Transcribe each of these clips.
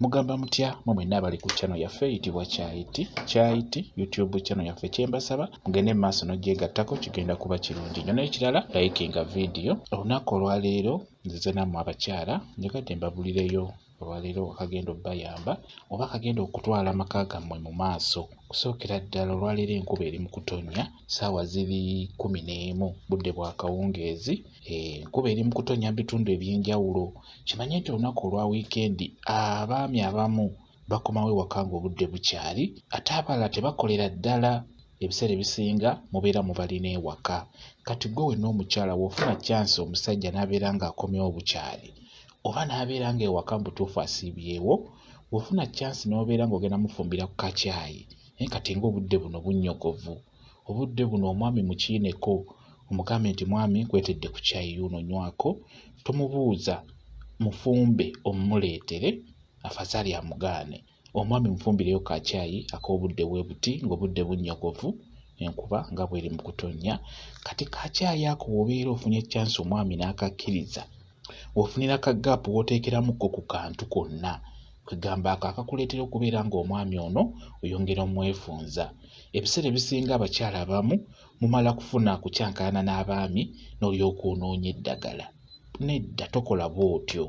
Mugamba mutya mwe mwenna abali ku channel yaffe eyitibwa Kyayiti YouTube channel yaffe. Kyembasaba mugende mu maaso n'ogyegattako, kigenda kuba kirungi nnyo. N'ekirala likinga video. Olunaku olwaleero nzize nammwe abakyala njagadde mbabulireyo olwaleero akagenda obbayamba oba akagenda okutwala amaka gammwe mu maaso. Kusookera ddala olwaleero enkuba eri mu kutonnya, ssaawa ziri 11 budde bwa kawungeezi. Enkuba eri mu kutonnya mu bitundu eby'enjawulo. Kimanye nti olunaku olwa wiikendi abaami abamu bakomawo ewaka ng'obudde bukyali, ate abalala tebakolera ddala. Ebiseera ebisinga mubeera mubalina ewaka. Kati gwe wenna omukyala w'ofuna chance omusajja n'abeera ng'akomyewo bukyali oba n'abeera ng'ewaka mu butuufu asiibyewo, w'ofuna chance n'obeera ng'ogenda mufumbira ku kacaayi. Kati ng'obudde buno bunnyogovu, obudde buno omwami mukiineko, omugambe nti mwami nkwetedde ku caayi yuuno nywako, tomubuuza mufumbe omumuleetere, afazaali amugaane. Omwami mufumbireyo ka caayi ak'obudde bwe buti ng'obudde bunnyogovu, enkuba nga bw'eri mu kutonnya. Kati ka caayi ako bw'obeera ofunye chance omwami n'akakkiriza, w'ofunira ka gaapu w'oteekeramukko ku kantu konna, kwegamba ako akakuleetera okubeera ng'omwami ono oyongera omwefunza. Ebiseera ebisinga abakyala abamu mumala kufuna kukyankalana n'abaami n'olyoka onoonya eddagala. Nedda, tokola bw'otyo.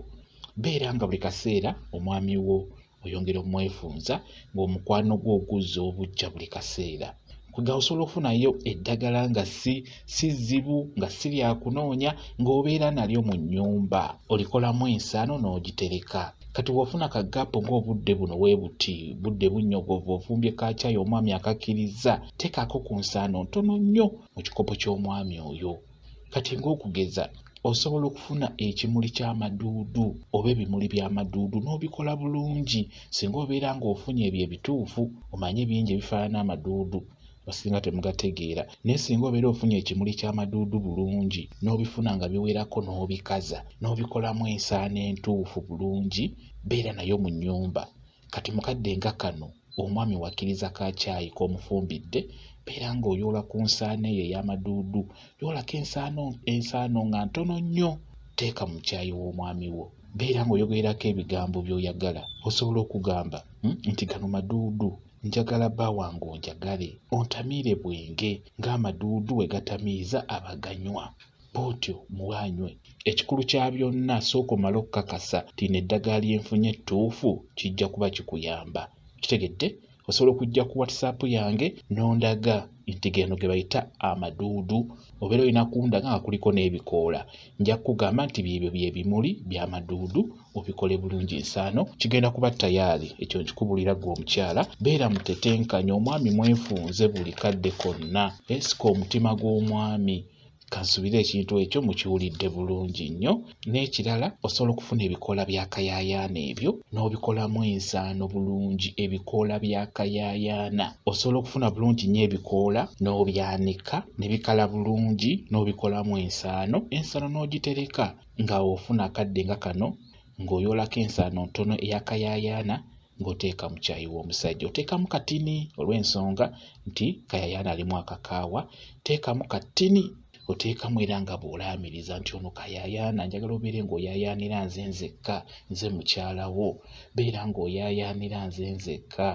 Beera nga buli kaseera omwami wo oyongera omwefunza ng'omukwano gwo oguzza obujja buli kaseera. Kwegamba osobola okufunayo eddagala nga si zzibu, nga si lya kunoonya, ng'obeera nalyo mu nnyumba. Olikolamu ensaano n'ogitereka. Kati bw'ofuna ka gaapu ng'obudde buno bwe buti, budde bunnyogovu, ofumbye ka caayi omwami akakkiriza, teekako ku nsaano ntono nnyo mu kikopo ky'omwami oyo. Kati ng'okugeza osobola okufuna ekimuli ky'amaduudu oba ebimuli by'amaduudu n'obikola bulungi. Singa obeera ng'ofunye ebyo ebituufu, omanye bingi ebifaanana n'amaduudu basinga temugategeera. Naye singa obeera ofunye ekimuli ky'amaduudu bulungi n'obifuna nga biwerako n'obikaza n'obikolamu ensaano entuufu bulungi, beera nayo mu nnyumba. Kati mukadde nga kano omwami wakkiriza ka caayi k'omufumbidde, beera ng'oyoola ku nsaano eyo ey'amaduudu, yoolako ensaano nga ntono nnyo, teeka mu caayi w'omwami wo. Beera ng'oyogerako ebigambo by'oyagala. Osobola okugamba nti gano maduudu, njagala bba wange onjagale, ontamiire bwenge ng'amaduudu we gatamiiza abaganywa. Bw'otyo muwanywe. Ekikulu kya byonna sooka omale okukakasa nti n'eddagala lyenfunye ettuufu kijja kuba kikuyamba. Kitegedde? Osobola okujja ku WhatsApp yange n'ondaga nti geno ge bayita amaduudu, obeera olina kundaga nga kuliko n'ebikoola. Nja kukugamba nti byebyo bye bimuli by'amaduudu, obikole bulungi ensaano, kigenda kuba tayaali. Ekyo nkikubulira ggwe omukyala. Beera mutetenkanya, omwami mwefunze buli kadde konna. Esika omutima gw'omwami. Kansubire ekintu ekyo mukiwulidde bulungi nnyo. N'ekirala osobola okufuna ebikoola by'akayaayaana ebyo n'obikolamu ensaano bulungi. Ebikoola by'akayaayaana osobola okufuna bulungi nnyo ebikoola n'obyanika ne bikala bulungi n'obikolamu ensaano n'ogitereka nga ofuna akadde nga kano ng'oyoolako ensaano ntono ey'akayaayaana ng'oteeka mu caayi w'omusajja. Oteekamu katini olw'ensonga nti kayaayaana alimu akakaawa. Teekamu katini, oteekamu era nga bw'olaamiriza nti ono kayaayaana, njagala obeere ng'oyaayaanira nze nzekka, nze mukyala wo. Beera ng'oyaayaanira nze nzekka,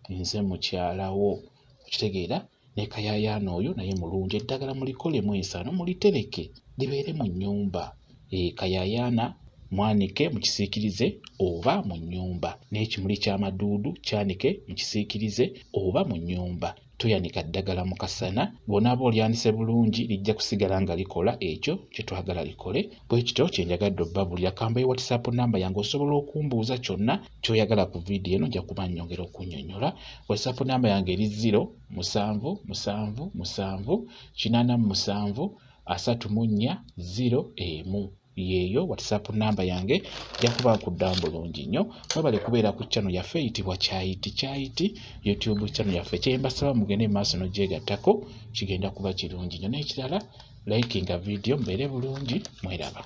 nze mukyala wo. Okitegeera? Ne kayaayaana oyo naye mulungi. Eddagala mulikolemu ensaano mulitereke libeere mu nnyumba. Kayaayaana mwanike mukisiikirize oba mu nnyumba. N'ekimuli ky'amaduudu kyanike mukisiikirize oba mu nnyumba. Toyanika ddagala mu kasana. Bw'onaaba olyanise bulungi lijja kusigala nga likola ekyo kye twagala likole. Bwe kityo kye njagadde obbabulira. Kambayo WhatsApp namba yange, osobola okumbuuza kyonna ky'oyagala ku vidiyo eno, nja kuba nnyongera okunnyonnyola. WhatsApp namba yange eri 0778737 yeeyo WhatsApp namba yange. Nja kuba nkuddamu bulungi nnyo. Mwebale kubeera ku channel yaffe eyitibwa Kyayiti YouTube channel yaffe. Kyembasaba mugende mu maaso n'ogyegattako, kigenda kuba kirungi nnyo. N'ekirala likinga vidiyo, mbeere bulungi, mweraba.